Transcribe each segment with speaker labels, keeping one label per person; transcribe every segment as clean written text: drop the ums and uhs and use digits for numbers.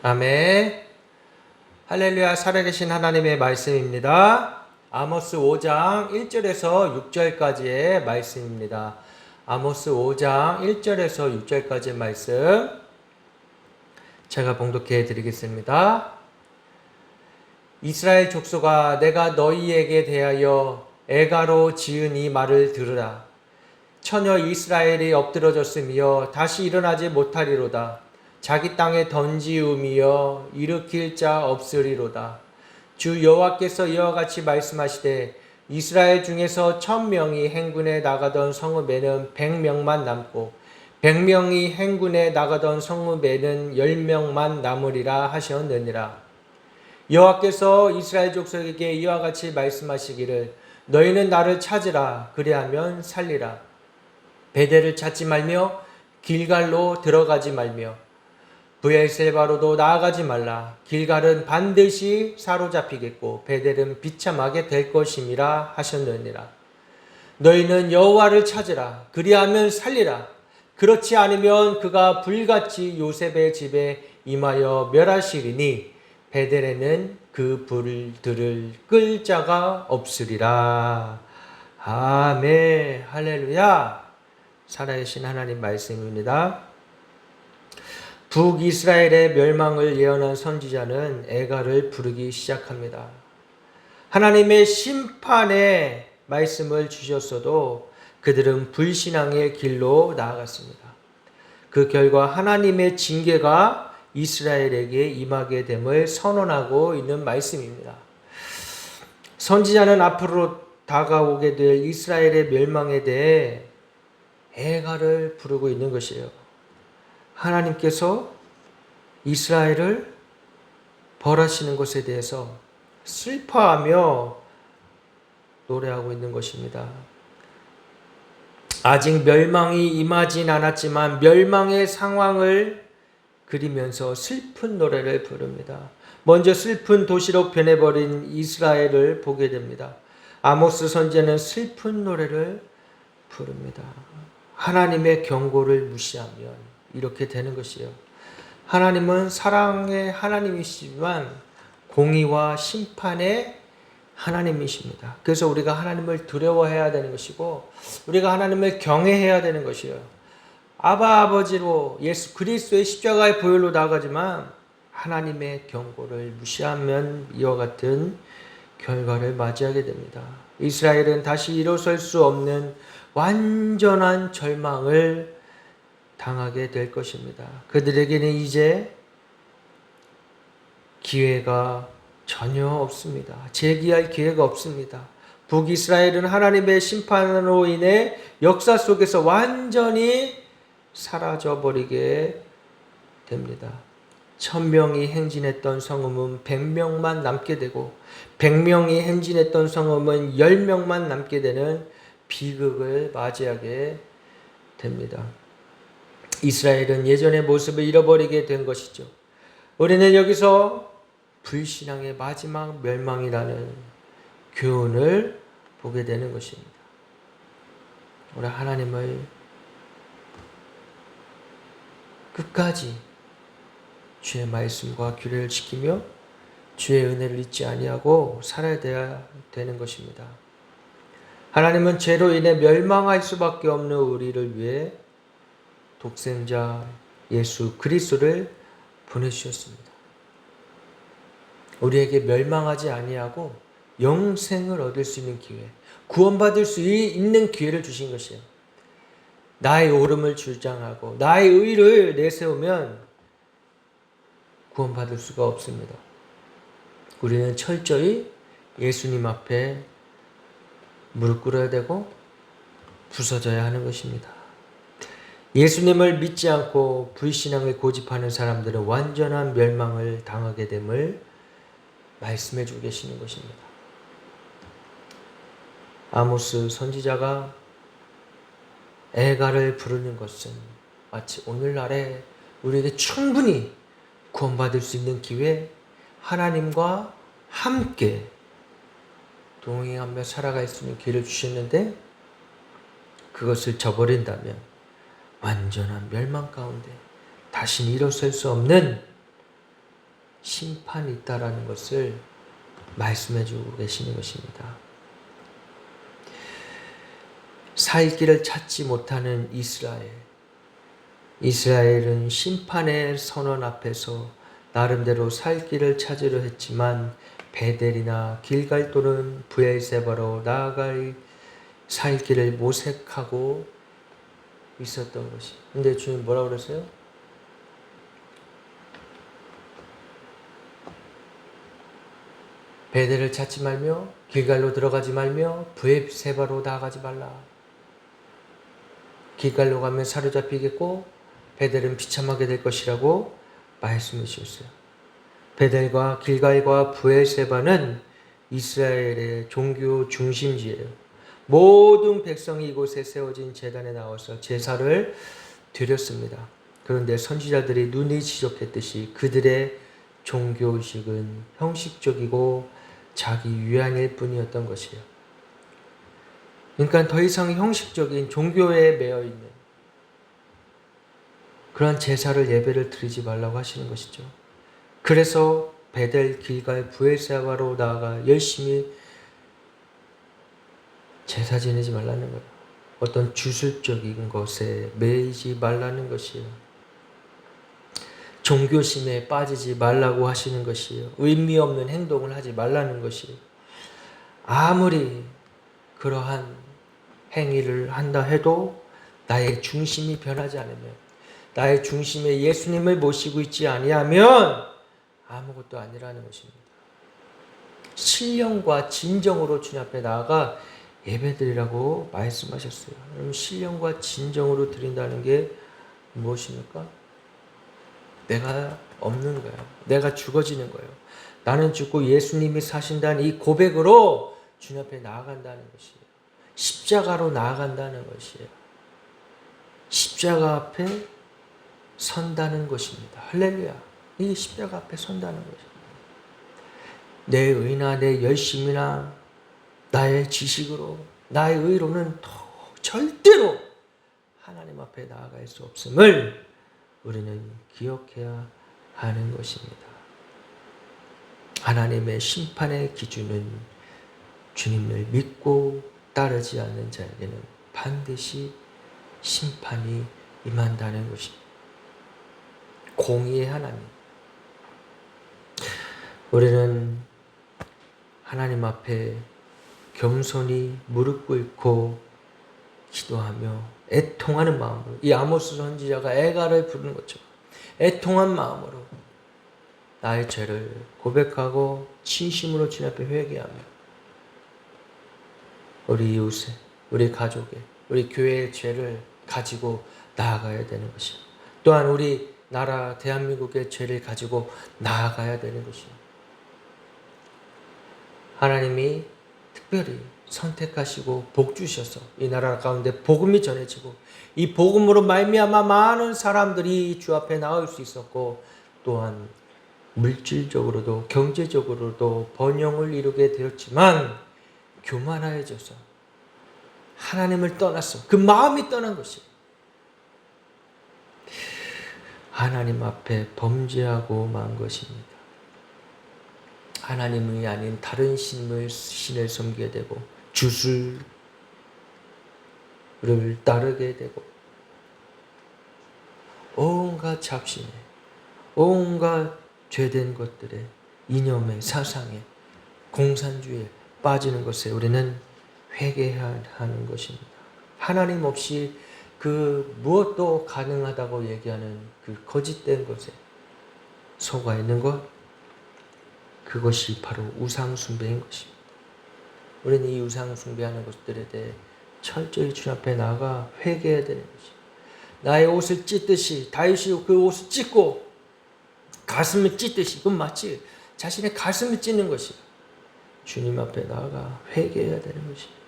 Speaker 1: 아멘. 할렐루야. 살아계신 하나님의 말씀입니다. 아모스 5장 1절에서 6절까지의 말씀입니다. 아모스 5장 1절에서 6절까지의 말씀 제가 봉독해 드리겠습니다. 이스라엘 족속아, 내가 너희에게 대하여 애가로 지은 이 말을 들으라. 처녀 이스라엘이 엎드러졌으며 다시 일어나지 못하리로다. 자기 땅에 던지우며 일으킬 자 없으리로다. 주 여호와께서 이와 같이 말씀하시되 이스라엘 중에서 1000명이 행군에 나가던 성읍에는 100명만 남고 100명이 행군에 나가던 성읍에는 10명만 남으리라 하셨느니라. 여호와께서 이스라엘 족속에게 이와 같이 말씀하시기를 너희는 나를 찾으라. 그리하면 살리라. 베델을 찾지 말며 길갈로 들어가지 말며 브엘세바로도 나아가지 말라. 길갈은 반드시 사로잡히겠고 베델은 비참하게 될 것임이라 하셨느니라. 너희는 여호와를 찾으라. 그리하면 살리라. 그렇지 않으면 그가 불같이 요셉의 집에 임하여 멸하시리니 베델에는 그 불들을 끌 자가 없으리라. 아멘. 할렐루야. 살아계신 하나님 말씀입니다. 북이스라엘의 멸망을 예언한 선지자는 애가를 부르기 시작합니다. 하나님의 심판의 말씀을 주셨어도 그들은 불신앙의 길로 나아갔습니다. 그 결과 하나님의 징계가 이스라엘에게 임하게 됨을 선언하고 있는 말씀입니다. 선지자는 앞으로 다가오게 될 이스라엘의 멸망에 대해 애가를 부르고 있는 것이에요. 하나님께서 이스라엘을 벌하시는 것에 대해서 슬퍼하며 노래하고 있는 것입니다. 아직 멸망이 임하진 않았지만 멸망의 상황을 그리면서 슬픈 노래를 부릅니다. 먼저 슬픈 도시로 변해버린 이스라엘을 보게 됩니다. 아모스 선지자는 슬픈 노래를 부릅니다. 하나님의 경고를 무시하면 이렇게 되는 것이요. 하나님은 사랑의 하나님이시지만 공의와 심판의 하나님이십니다. 그래서 우리가 하나님을 두려워해야 되는 것이고 우리가 하나님을 경외해야 되는 것이요. 아버지로 예수 그리스도의 십자가의 보혈로 나아가지만 하나님의 경고를 무시하면 이와 같은 결과를 맞이하게 됩니다. 이스라엘은 다시 일어설 수 없는 완전한 절망을 당하게 될 것입니다. 그들에게는 이제 기회가 전혀 없습니다. 재기할 기회가 없습니다. 북이스라엘은 하나님의 심판으로 인해 역사 속에서 완전히 사라져버리게 됩니다. 1000명이 행진했던 성읍은 100명만 남게 되고 100명이 행진했던 성읍은 10명만 남게 되는 비극을 맞이하게 됩니다. 이스라엘은 예전의 모습을 잃어버리게 된 것이죠. 우리는 여기서 불신앙의 마지막 멸망이라는 교훈을 보게 되는 것입니다. 우리 하나님을 끝까지 주의 말씀과 규례를 지키며 주의 은혜를 잊지 아니하고 살아야 되는 것입니다. 하나님은 죄로 인해 멸망할 수밖에 없는 우리를 위해 독생자 예수 그리스도를 보내주셨습니다. 우리에게 멸망하지 아니하고 영생을 얻을 수 있는 기회, 구원받을 수 있는 기회를 주신 것이에요. 나의 옳음을 주장하고 나의 의를 내세우면 구원받을 수가 없습니다. 우리는 철저히 예수님 앞에 무릎 꿇어야 되고 부서져야 하는 것입니다. 예수님을 믿지 않고 불신앙을 고집하는 사람들은 완전한 멸망을 당하게 됨을 말씀해 주고 계시는 것입니다. 아모스 선지자가 애가를 부르는 것은 마치 오늘날에 우리에게 충분히 구원받을 수 있는 기회, 하나님과 함께 동행하며 살아갈 수 있는 기회를 주셨는데 그것을 저버린다면 완전한 멸망 가운데 다시는 일어설 수 없는 심판이 있다라는 것을 말씀해 주고 계시는 것입니다. 살 길을 찾지 못하는 이스라엘은 심판의 선언 앞에서 나름대로 살 길을 찾으려 했지만 베델이나 길갈 또는 브엘세바로 나아갈 살 길을 모색하고 있었던 것이. 근데 주님 뭐라고 그랬어요? 베델을 찾지 말며 길갈로 들어가지 말며 브엘세바로 나아가지 말라. 길갈로 가면 사로잡히겠고 베델은 비참하게 될 것이라고 말씀해 주셨어요. 베델과 길갈과 브엘세바는 이스라엘의 종교 중심지예요. 모든 백성이 이곳에 세워진 제단에 나와서 제사를 드렸습니다. 그런데 선지자들이 눈이 지적했듯이 그들의 종교의식은 형식적이고 자기 유한일 뿐이었던 것이에요. 그러니까 더 이상 형식적인 종교에 매여 있는 그러한 제사를 예배를 드리지 말라고 하시는 것이죠. 그래서 베델, 길갈, 브엘세바로 나아가 열심히 제사 지내지 말라는 거예요. 어떤 주술적인 것에 매이지 말라는 것이에요. 종교심에 빠지지 말라고 하시는 것이에요. 의미 없는 행동을 하지 말라는 것이에요. 아무리 그러한 행위를 한다 해도 나의 중심이 변하지 않으면, 나의 중심에 예수님을 모시고 있지 아니하면 아무것도 아니라는 것입니다. 신령과 진정으로 주님 앞에 나아가 예배드리라고 말씀하셨어요. 여러분, 신령과 진정으로 드린다는 게 무엇입니까? 내가 없는 거예요. 내가 죽어지는 거예요. 나는 죽고 예수님이 사신다는 이 고백으로 주님 앞에 나아간다는 것이에요. 십자가로 나아간다는 것이에요. 십자가 앞에 선다는 것입니다. 할렐루야. 이 십자가 앞에 선다는 것입니다. 내 의나 내 열심이나 나의 지식으로, 나의 의로는 절대로 하나님 앞에 나아갈 수 없음을 우리는 기억해야 하는 것입니다. 하나님의 심판의 기준은 주님을 믿고 따르지 않는 자에게는 반드시 심판이 임한다는 것입니다. 공의의 하나님. 우리는 하나님 앞에 겸손히 무릎 꿇고 기도하며 애통하는 마음으로, 이 아모스 선지자가 애가를 부르는 것처럼 애통한 마음으로 나의 죄를 고백하고 진심으로 주님 앞에 회개하며 우리 이웃의, 우리 가족의, 우리 교회의 죄를 가지고 나아가야 되는 것이요. 또한 우리 나라 대한민국의 죄를 가지고 나아가야 되는 것이요. 하나님이 특별히 선택하시고 복 주셔서 이 나라 가운데 복음이 전해지고 이 복음으로 말미암아 많은 사람들이 주 앞에 나올 수 있었고, 또한 물질적으로도 경제적으로도 번영을 이루게 되었지만 교만해져서 하나님을 떠났어. 그 마음이 떠난 것이 하나님 앞에 범죄하고 만 것입니다. 하나님이 아닌 다른 신을 섬기게 되고 주술을 따르게 되고 온갖 잡신에, 온갖 죄된 것들에, 이념에, 사상에, 공산주의에 빠지는 것에 우리는 회개해야 하는 것입니다. 하나님 없이 그 무엇도 가능하다고 얘기하는 그 거짓된 것에 속아 있는 것, 그것이 바로 우상숭배인 것입니다. 우리는 이 우상숭배하는 것들에 대해 철저히 주님 앞에 나아가 회개해야 되는 것입니다. 나의 옷을 찢듯이 다윗이 그 옷을 찢고 가슴을 찢듯이, 그건 마치 자신의 가슴을 찢는 것이다. 주님 앞에 나아가 회개해야 되는 것입니다.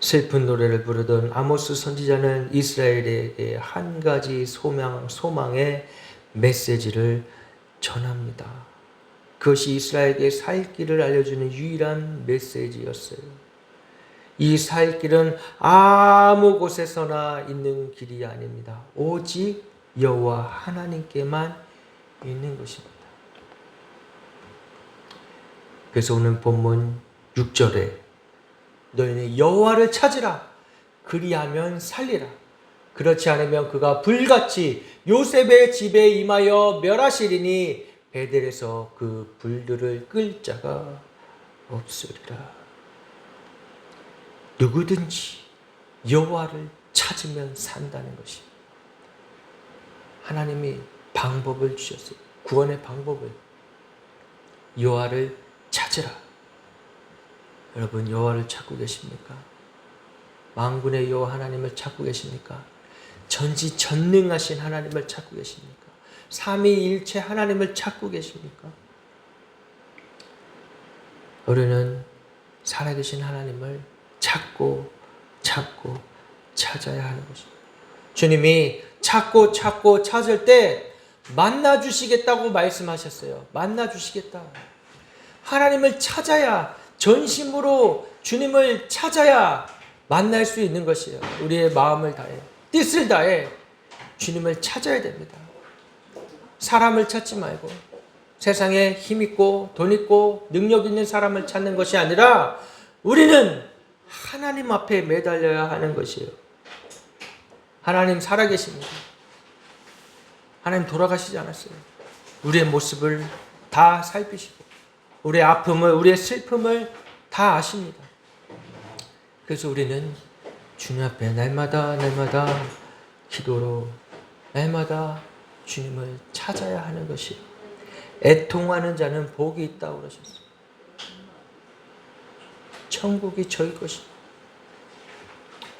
Speaker 1: 슬픈 노래를 부르던 아모스 선지자는 이스라엘에게 한 가지 소망의 메시지를 전합니다. 그것이 이스라엘에게 살 길을 알려주는 유일한 메시지였어요. 이 살 길은 아무 곳에서나 있는 길이 아닙니다. 오직 여호와 하나님께만 있는 것입니다. 그래서 오늘 본문 6절에 너희는 여호와를 찾으라. 그리하면 살리라. 그렇지 않으면 그가 불같이 요셉의 집에 임하여 멸하시리니 베델에서 그 불들을 끌 자가 없으리라. 누구든지 여호와를 찾으면 산다는 것이 하나님이 방법을 주셨어요. 구원의 방법을. 여호와를 찾으라. 여러분 여호와를 찾고 계십니까? 만군의 여호와 하나님을 찾고 계십니까? 전지전능하신 하나님을 찾고 계십니까? 삼위일체 하나님을 찾고 계십니까? 우리는 살아계신 하나님을 찾고 찾아야 하는 것입니다. 주님이 찾고 찾을 때 만나 주시겠다고 말씀하셨어요. 만나 주시겠다. 하나님을 찾아야, 전심으로 주님을 찾아야 만날 수 있는 것이에요. 우리의 마음을 다해, 뜻을 다해 주님을 찾아야 됩니다. 사람을 찾지 말고 세상에 힘 있고 돈 있고 능력 있는 사람을 찾는 것이 아니라 우리는 하나님 앞에 매달려야 하는 것이에요. 하나님 살아계십니다. 하나님 돌아가시지 않았어요. 우리의 모습을 다 살피시고 우리의 아픔을, 우리의 슬픔을 다 아십니다. 그래서 우리는 주님 앞에 날마다 기도로 날마다 주님을 찾아야 하는 것이, 애통하는 자는 복이 있다고 그러셨어요. 천국이 저희 것입니다.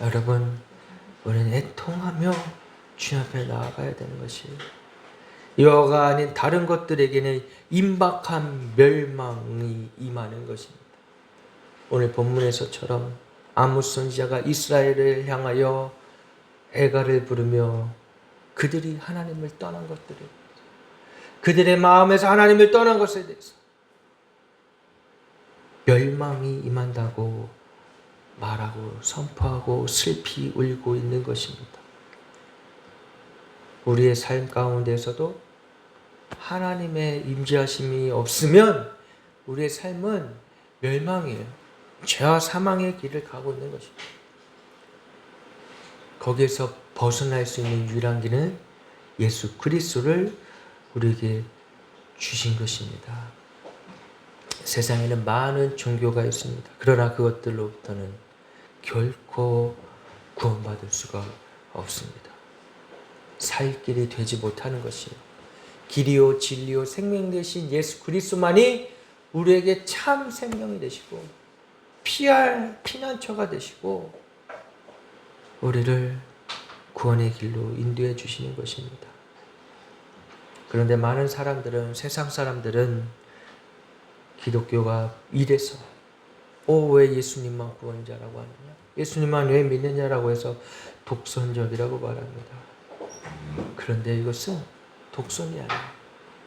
Speaker 1: 여러분, 우리는 애통하며 주님 앞에 나아가야 되는 것이에요. 여호와가 아닌 다른 것들에게는 임박한 멸망이 임하는 것입니다. 오늘 본문에서처럼 아모스 선지자가 이스라엘을 향하여 애가를 부르며 그들이 하나님을 떠난 것들을, 그들의 마음에서 하나님을 떠난 것에 대해서 멸망이 임한다고 말하고 선포하고 슬피 울고 있는 것입니다. 우리의 삶 가운데서도 하나님의 임재하심이 없으면 우리의 삶은 멸망이에요. 죄와 사망의 길을 가고 있는 것입니다. 거기에서 벗어날 수 있는 유일한 길은 예수 그리스도를 우리에게 주신 것입니다. 세상에는 많은 종교가 있습니다. 그러나 그것들로부터는 결코 구원받을 수가 없습니다. 살 길이 되지 못하는 것이에요. 길이요 진리요 생명 되신 예수 그리스도만이 우리에게 참 생명이 되시고 피할 피난처가 되시고 우리를 구원의 길로 인도해 주시는 것입니다. 그런데 많은 사람들은, 세상 사람들은 기독교가 이래서 왜 예수님만 구원자라고 하느냐, 예수님만 왜 믿느냐라고 해서 독선적이라고 말합니다. 그런데 이것은 독선이 아니에요.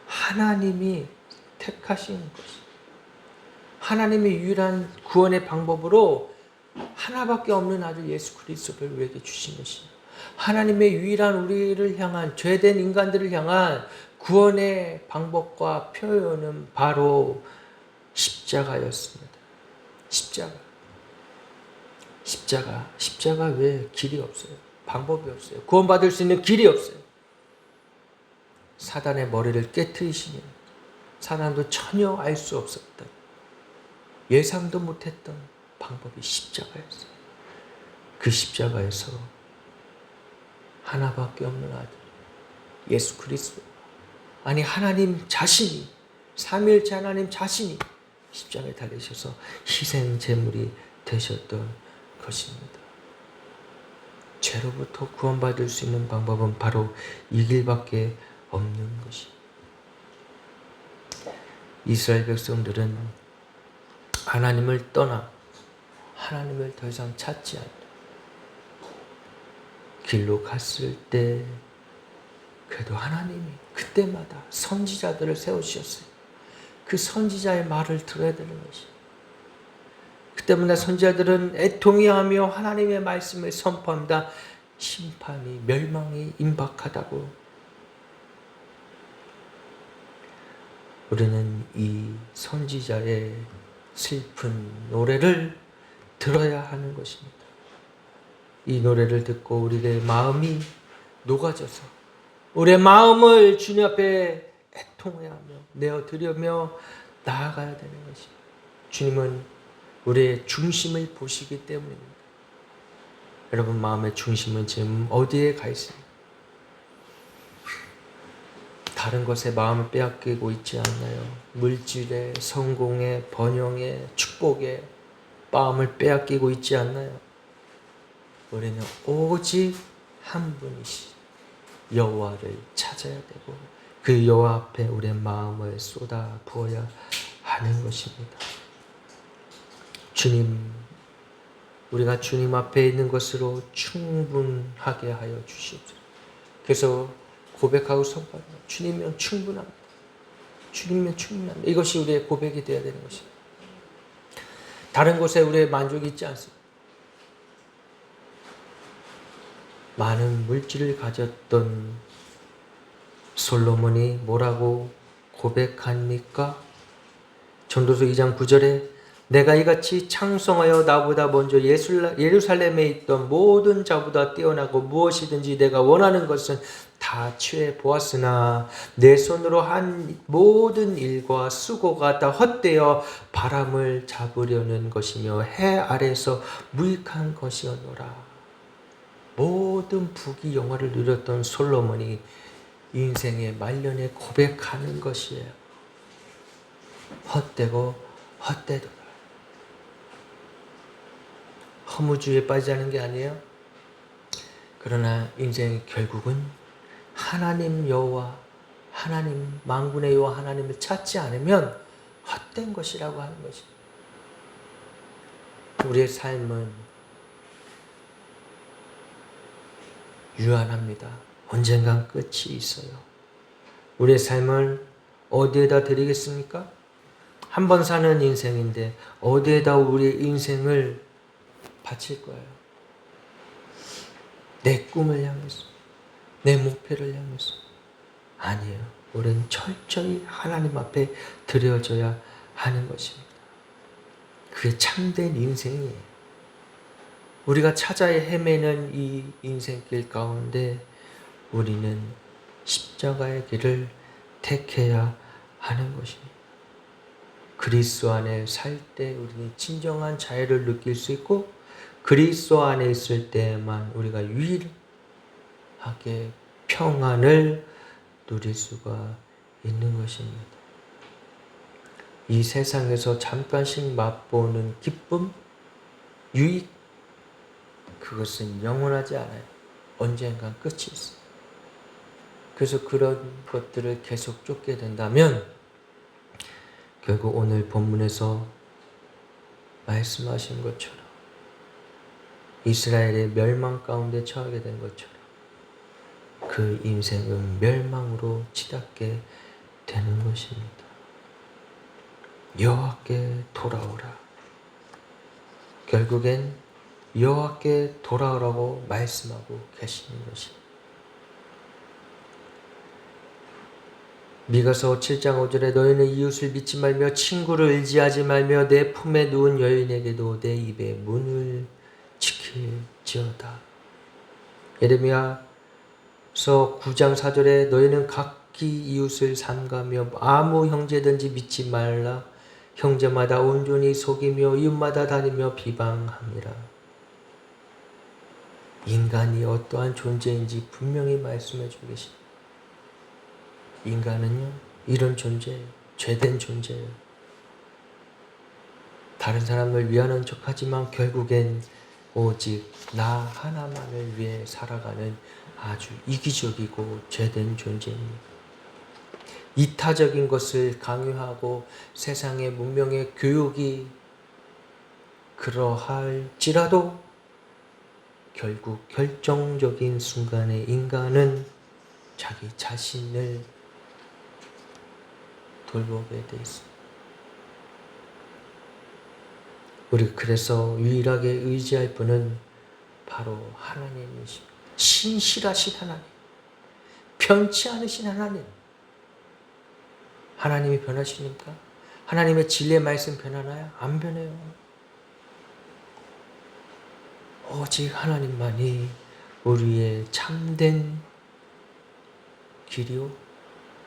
Speaker 1: 하나님이 택하신 것이, 하나님의 유일한 구원의 방법으로 하나밖에 없는 아들 예수 그리스도를 우리에게 주신 것입니다. 하나님의 유일한 우리를 향한, 죄된 인간들을 향한 구원의 방법과 표현은 바로 십자가였습니다. 십자가 외에 길이 없어요. 방법이 없어요. 구원받을 수 있는 길이 없어요. 사단의 머리를 깨트리시는, 사단도 전혀 알 수 없었던, 예상도 못했던 방법이 십자가였어요. 그 십자가에서 하나밖에 없는 아들 예수 그리스도, 아니 하나님 자신이, 삼위일체 하나님 자신이 십자가에 달리셔서 희생 제물이 되셨던 것입니다. 죄로부터 구원받을 수 있는 방법은 바로 이 길밖에 없는 것입니다. 이스라엘 백성들은 하나님을 떠나 하나님을 더 이상 찾지 않는 길로 갔을 때 그래도 하나님이 그때마다 선지자들을 세우셨어요. 그 선지자의 말을 들어야 되는 것이에요. 그때마다 선지자들은 애통해하며 하나님의 말씀을 선포합니다. 심판이, 멸망이 임박하다고. 우리는 이 선지자의 슬픈 노래를 들어야 하는 것입니다. 이 노래를 듣고 우리의 마음이 녹아져서 우리의 마음을 주님 앞에 애통해하며 내어드리며 나아가야 되는 것입니다. 주님은 우리의 중심을 보시기 때문입니다. 여러분 마음의 중심은 지금 어디에 가 있습니까? 다른 것에 마음을 빼앗기고 있지 않나요? 물질에, 성공에, 번영에, 축복에 마음을 빼앗기고 있지 않나요? 우리는 오직 한 분이신 여호와를 찾아야 되고 그 여호와 앞에 우리의 마음을 쏟아 부어야 하는 것입니다. 주님, 우리가 주님 앞에 있는 것으로 충분하게 하여 주시옵소서. 그래서 고백하고 선포합니다. 주님이면 충분합니다. 주님이면 충분합니다. 이것이 우리의 고백이 되어야 되는 것입니다. 다른 곳에 우리의 만족이 있지 않습니다. 많은 물질을 가졌던 솔로몬이 뭐라고 고백합니까? 전도서 2장 9절에 내가 이같이 창성하여 나보다 먼저 예루살렘에 있던 모든 자보다 뛰어나고 무엇이든지 내가 원하는 것은 다 취해 보았으나 내 손으로 한 모든 일과 수고가 다 헛되어 바람을 잡으려는 것이며 해 아래서 무익한 것이었노라. 모든 부귀 영화를 누렸던 솔로몬이 인생의 말년에 고백하는 것이에요. 헛되고 헛되도다. 허무주의에 빠지자는 게 아니에요. 그러나 인생의 결국은 하나님 여호와, 하나님 만군의 여호와 하나님을 찾지 않으면 헛된 것이라고 하는 것입니다. 우리의 삶은 유한합니다. 언젠간 끝이 있어요. 우리의 삶을 어디에다 드리겠습니까? 한 번 사는 인생인데 어디에다 우리의 인생을 바칠 거예요? 내 꿈을 향해서, 내 목표를 향해서. 아니에요. 우리는 철저히 하나님 앞에 드려져야 하는 것입니다. 그게 참된 인생이에요. 우리가 찾아야 헤매는 이 인생길 가운데 우리는 십자가의 길을 택해야 하는 것입니다. 그리스도 안에 살 때 우리는 진정한 자유를 느낄 수 있고 그리스도 안에 있을 때만 우리가 유일하게 평안을 누릴 수가 있는 것입니다. 이 세상에서 잠깐씩 맛보는 기쁨, 유익, 그것은 영원하지 않아요. 언젠간 끝이 있어요. 그래서 그런 것들을 계속 쫓게 된다면 결국 오늘 본문에서 말씀하신 것처럼 이스라엘의 멸망 가운데 처하게 된 것처럼 그 인생은 멸망으로 치닫게 되는 것입니다. 여호와께 돌아오라. 결국엔 여호와께 돌아오라고 말씀하고 계시는 것입니다. 미가서 7장 5절에 너희는 이웃을 믿지 말며 친구를 의지하지 말며 내 품에 누운 여인에게도 내 입의 문을 지킬지어다. 예레미야서 9장 4절에 너희는 각기 이웃을 삼가며 아무 형제든지 믿지 말라. 형제마다 온전히 속이며 이웃마다 다니며 비방함이라. 인간이 어떠한 존재인지 분명히 말씀해 주고 계십니다. 인간은요, 이런 존재예요. 죄된 존재예요. 다른 사람을 위하는 척하지만 결국엔 오직 나 하나만을 위해 살아가는 아주 이기적이고 죄된 존재입니다. 이타적인 것을 강요하고 세상의 문명의 교육이 그러할지라도 결국 결정적인 순간에 인간은 자기 자신을 돌보게 돼 있습니다. 우리 그래서 유일하게 의지할 분은 바로 하나님이십니다. 신실하신 하나님, 편치 않으신 하나님. 하나님이 변하십니까? 하나님의 진리의 말씀 변하나요? 안 변해요. 오직 하나님만이 우리의 참된 길이요,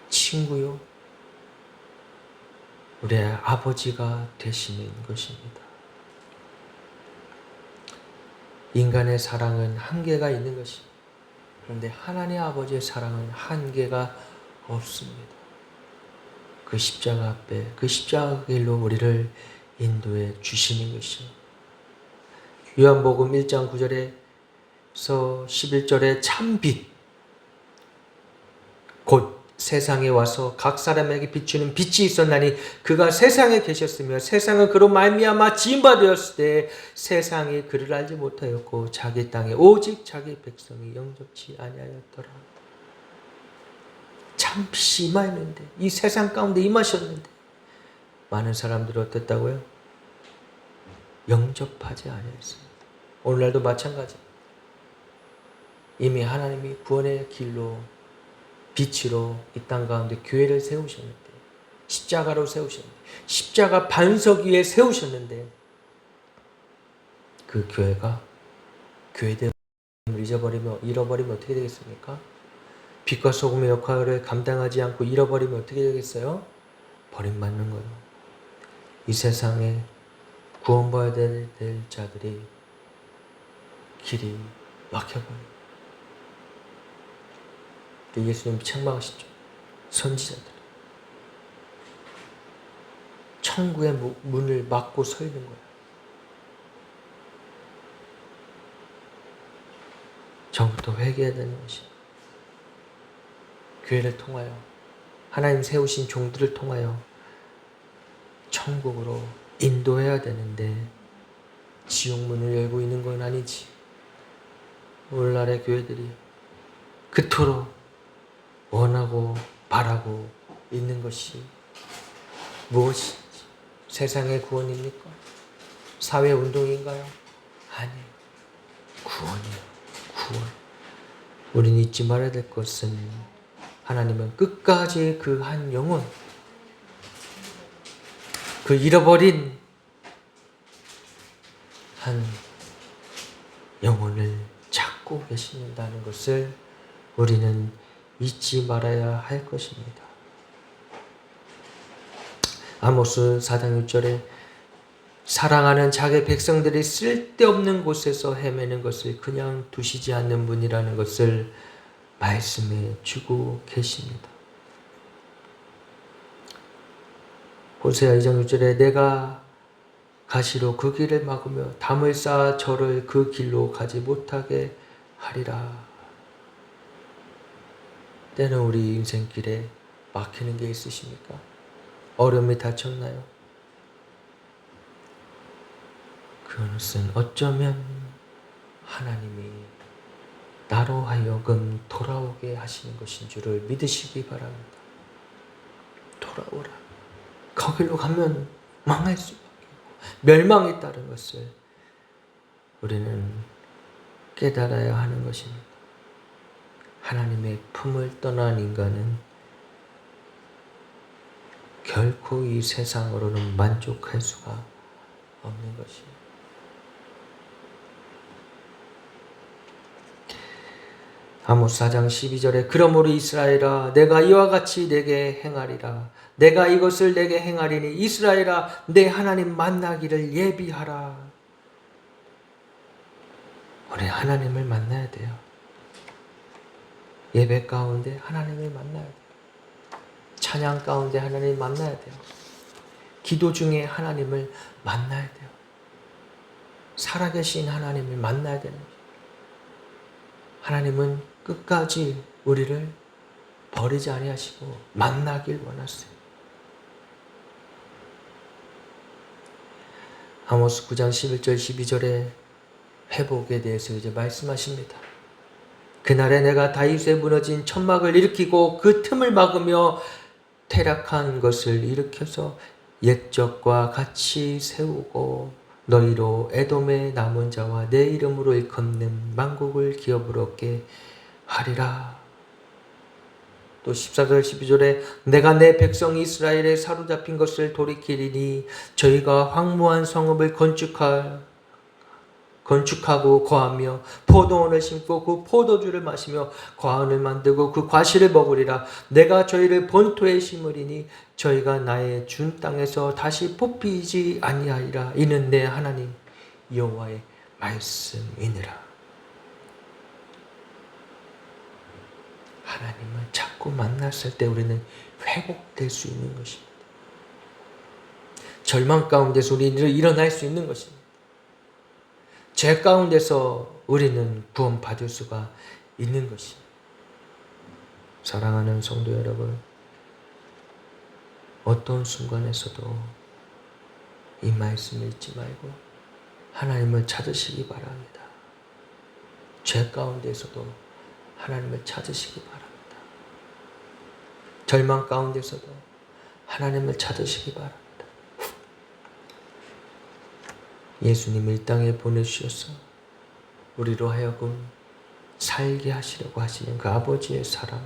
Speaker 1: 친구요, 우리의 아버지가 되시는 것입니다. 인간의 사랑은 한계가 있는 것입니다. 그런데 하나님 아버지의 사랑은 한계가 없습니다. 그 십자가 앞에, 그 십자가 길로 우리를 인도해 주시는 것이요. 요한복음 1장 9절에서 11절에 참빛, 곧 세상에 와서 각 사람에게 비추는 빛이 있었나니 그가 세상에 계셨으며 세상은 그로 말미암아 지은 바 되었을 때 세상이 그를 알지 못하였고 자기 땅에 오직 자기 백성이 영접치 아니하였더라. 참빛이 임하였는데, 이 세상 가운데 임하셨는데 많은 사람들이 어땠다고요? 영접하지 아니했습니다. 오늘날도 마찬가지. 이미 하나님이 구원의 길로 빛으로 이 땅 가운데 교회를 세우셨는데, 십자가로 세우셨는데, 십자가 반석 위에 세우셨는데, 그 교회가 교회됨을 잃어버리면 어떻게 되겠습니까? 빛과 소금의 역할을 감당하지 않고 잃어버리면 어떻게 되겠어요? 버림받는 거예요. 이 세상에 구원받아야 될 자들이 길이 막혀버려요. 예수님이 책망하시죠. 선지자들. 천국의 문을 막고 서 있는 거예요. 전부터 회개해야 되는 것이에요. 교회를 통하여, 하나님 세우신 종들을 통하여 천국으로 인도해야 되는데 지옥문을 열고 있는 건 아니지. 오늘날의 교회들이 그토록 원하고 바라고 있는 것이 무엇인지, 세상의 구원입니까? 사회운동인가요? 아니에요. 구원이에요. 구원. 우리는 잊지 말아야 될 것은 하나님은 끝까지 그 한 영혼, 그 잃어버린 한 영혼을 찾고 계신다는 것을 우리는 잊지 말아야 할 것입니다. 아모스 4장 6절에 사랑하는 자기 백성들이 쓸데없는 곳에서 헤매는 것을 그냥 두시지 않는 분이라는 것을 말씀해 주고 계십니다. 호세아 2장 6절에 내가 가시로 그 길을 막으며 담을 쌓아 저를 그 길로 가지 못하게 하리라. 때는 우리 인생길에 막히는 게 있으십니까? 어려움이 닥쳤나요? 그것은 어쩌면 하나님이 나로 하여금 돌아오게 하시는 것인 줄을 믿으시기 바랍니다. 돌아오라. 거기로 가면 망할 수밖에 없고 멸망에 따른 것을 우리는 깨달아야 하는 것입니다. 하나님의 품을 떠난 인간은 결코 이 세상으로는 만족할 수가 없는 것입니다. 아모스 4장 12절에 그러므로 이스라엘아 내가 이와 같이 내게 행하리라. 내가 이것을 내게 행하리니 이스라엘아 내 하나님 만나기를 예비하라. 우리 하나님을 만나야 돼요. 예배 가운데 하나님을 만나야 돼요. 찬양 가운데 하나님을 만나야 돼요. 기도 중에 하나님을 만나야 돼요. 살아계신 하나님을 만나야 되는 거예요. 하나님은 끝까지 우리를 버리지 아니하시고 만나길 원하세요. 아모스 9장 11절 12절에 회복에 대해서 이제 말씀하십니다. 그날에 내가 다윗의 무너진 천막을 일으키고 그 틈을 막으며 퇴락한 것을 일으켜서 옛적과 같이 세우고 너희로 에돔의 남은 자와 내 이름으로 일컫는 만국을 기업으로 얻게 하리라. 또 14절 12절에 내가 내 백성 이스라엘에 사로잡힌 것을 돌이키리니 저희가 황무한 성읍을 건축하고 거하며 포도원을 심고 그 포도주를 마시며 과은을 만들고 그 과실을 먹으리라. 내가 저희를 본토에 심으리니 저희가 나의 준 땅에서 다시 뽑히지 아니하리라. 이는 내 하나님 여호와의 말씀이니라. 하나님을 자꾸 만났을 때 우리는 회복될 수 있는 것입니다. 절망 가운데서 우리는 일어날 수 있는 것입니다. 죄 가운데서 우리는 구원받을 수가 있는 것입니다. 사랑하는 성도 여러분, 어떤 순간에서도 이 말씀을 잊지 말고 하나님을 찾으시기 바랍니다. 죄 가운데서도 하나님을 찾으시기 바랍니다. 절망 가운데서도 하나님을 찾으시기 바랍니다. 예수님을 이 땅에 보내주셔서 우리로 하여금 살게 하시려고 하시는 그 아버지의 사랑,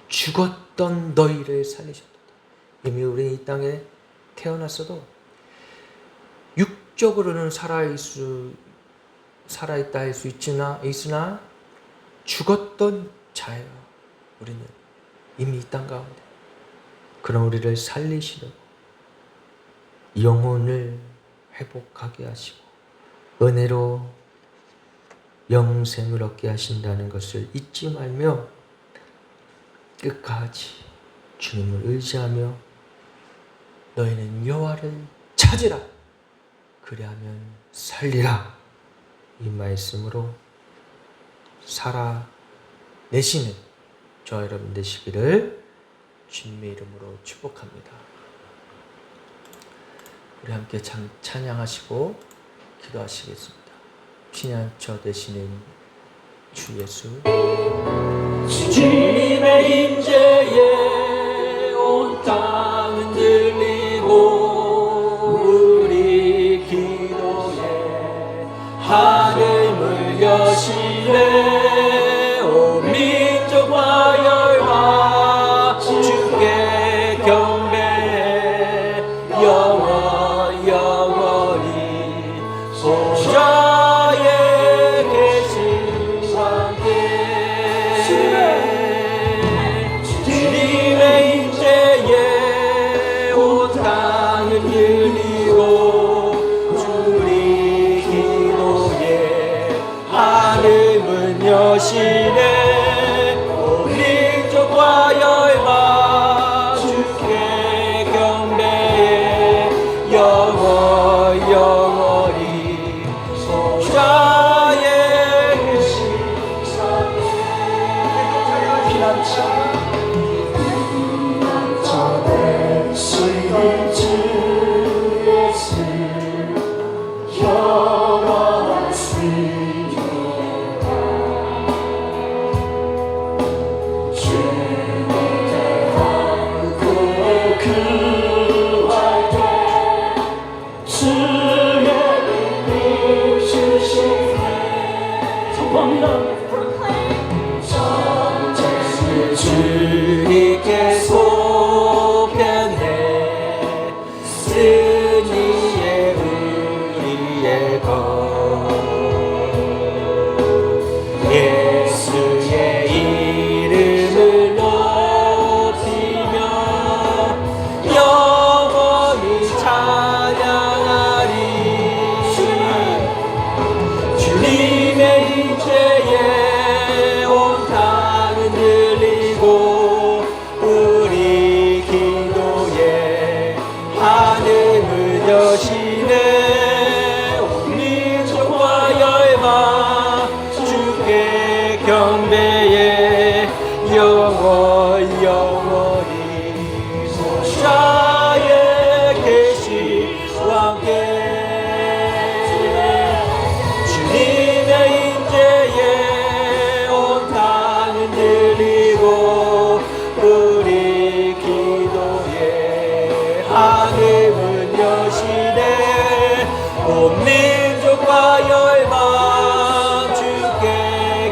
Speaker 1: 죽었던 너희를 살리셨다. 이미 우리 이 땅에 태어났어도 육적으로는 살아있다 할 수 있으나 죽었던 자예요. 우리는 이미 이 땅 가운데. 그럼 우리를 살리시려고 영혼을 회복하게 하시고 은혜로 영생을 얻게 하신다는 것을 잊지 말며 끝까지 주님을 의지하며 너희는 여호와를 찾으라. 그리하면 살리라. 이 말씀으로 살아내시는 저와 여러분 되시기를 주님의 이름으로 축복합니다. 우리 함께 찬양하시고 기도하시겠습니다. 피난처 되시는 주 예수, 주님의 임재에 온 땅 흔들리고 우리 기도에 하늘을 여시네. 온 민족과 열방 주께 경배해 영원히 보좌에 계신 왕께 주님의 임재에 온 땅을 흔들리고 주리 기도에 하늘문 여시네. 온 민족과 열방 주께 경배해 영원히 보좌에 계신 피난처 되시는 주 예수 영원하시리라. 주님의 안고 구할 때 주의 은혜 주시네. 선포합니다. 주님께 소변해 쓰니의 우리의 것 예수의 이름을 높이며 영원히 찬양하리. 주님의 임재에 온 땅은 흔들리고 우리 기도에 하늘을 여시네. 온 민족과 열방 주께 경배해 영원히 보좌에 계신 왕께 주님의 임재에 온 땅은 흔들리고 우리 기도에 하늘문 여시네. 온 민족과 열방 주께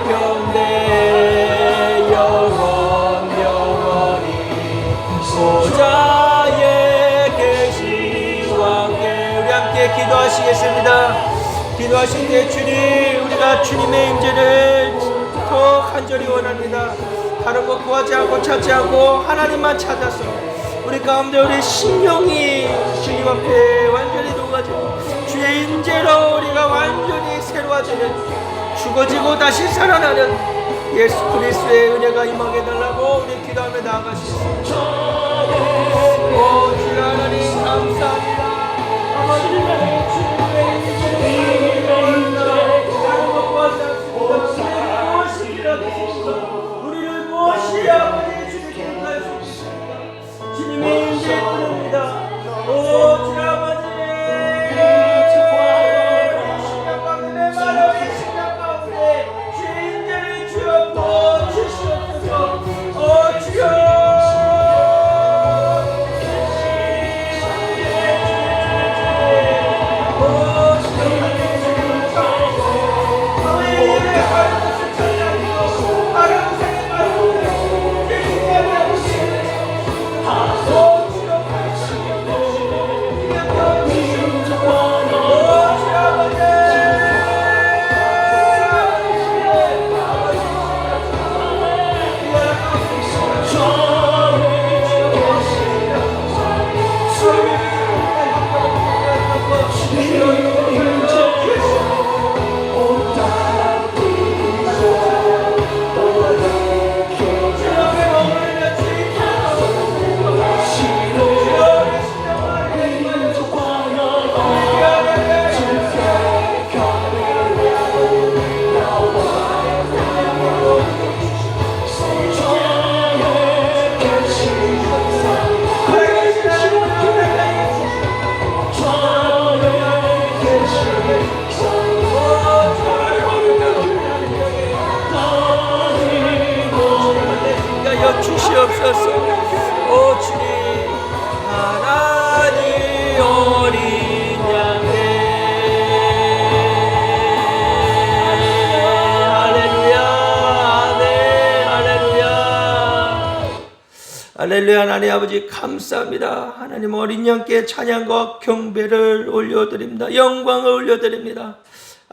Speaker 1: 경배해 영원히 기도하시겠습니다. 기도하실 때 주님, 우리가 주님의 임재를 더 간절히 원합니다. 다른 것 구하지 않고 찾지 않고 하나님만 찾아서 우리 가운데 우리 심령이 주님 앞에 완전히 녹아지고 주의 임재로 우리가 완전히 새로워지는, 죽어지고 다시 살아나는 예수 그리스도의 은혜가 임하게 달라고 우리 기도하며 나아가시겠습니다. 오 주여 하나님 감사합니다. 아버지 주님의 다른 것 구하지 않습니다. 우리를 무엇이 아버지 주님께 행할 수 있습니까? 주님의 임재에 부릅니다. 오 주여 아버지, 심령 가운데 내 마음의 심령 가운데 주의 임재를 주여 부어주시옵소서. 오 주여 주시옵소서. 오 주님, 하나님 어린 양의 할렐루야, 아멘, 할렐루야, 할렐루야. 하나님 아버지 감사합니다. 하나님 어린 양께 찬양과 경배를 올려드립니다. 영광을 올려드립니다.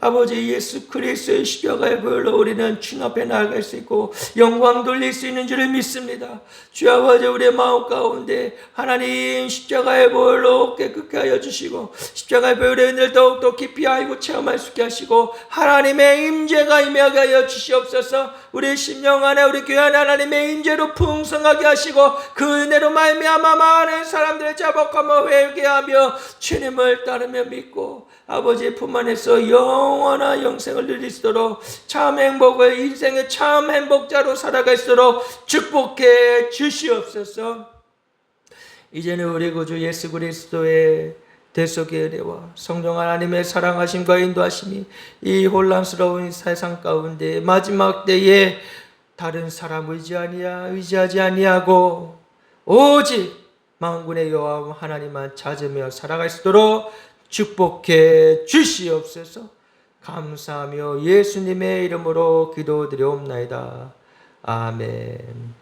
Speaker 1: 아버지 예수 그리스도의 십자가의 보혈로 우리는 주님 앞에 나아갈 수 있고 영광 돌릴 수 있는 줄을 믿습니다. 주 아버지, 우리의 마음 가운데 하나님 십자가의 보혈로 깨끗게 하여 주시고 십자가의 보혈의 은혜를 더욱더 깊이 알고 체험할 수 있게 하시고 하나님의 임재가 임하게 하여 주시옵소서. 우리 심령 안에 우리 교회 안에 하나님의 임재로 풍성하게 하시고 그 은혜로 말미암아 많은 사람들의 자복함을 회개하며 주님을 따르며 믿고 아버지의 품 안에서 영원한 영생을 누릴 수 있도록 참 행복을, 인생의 참 행복자로 살아갈 수 있도록 축복해 주시옵소서. 이제는 우리 구주 예수 그리스도의 대속의 은혜와 성령 하나님의 사랑하심과 인도하심이 이 혼란스러운 세상 가운데 마지막 때에 다른 사람 의지하지 아니하고 오직 만군의 여호와 하나님만 찾으며 살아갈 수 있도록 축복해 주시옵소서. 감사하며 예수님의 이름으로 기도드리옵나이다. 아멘.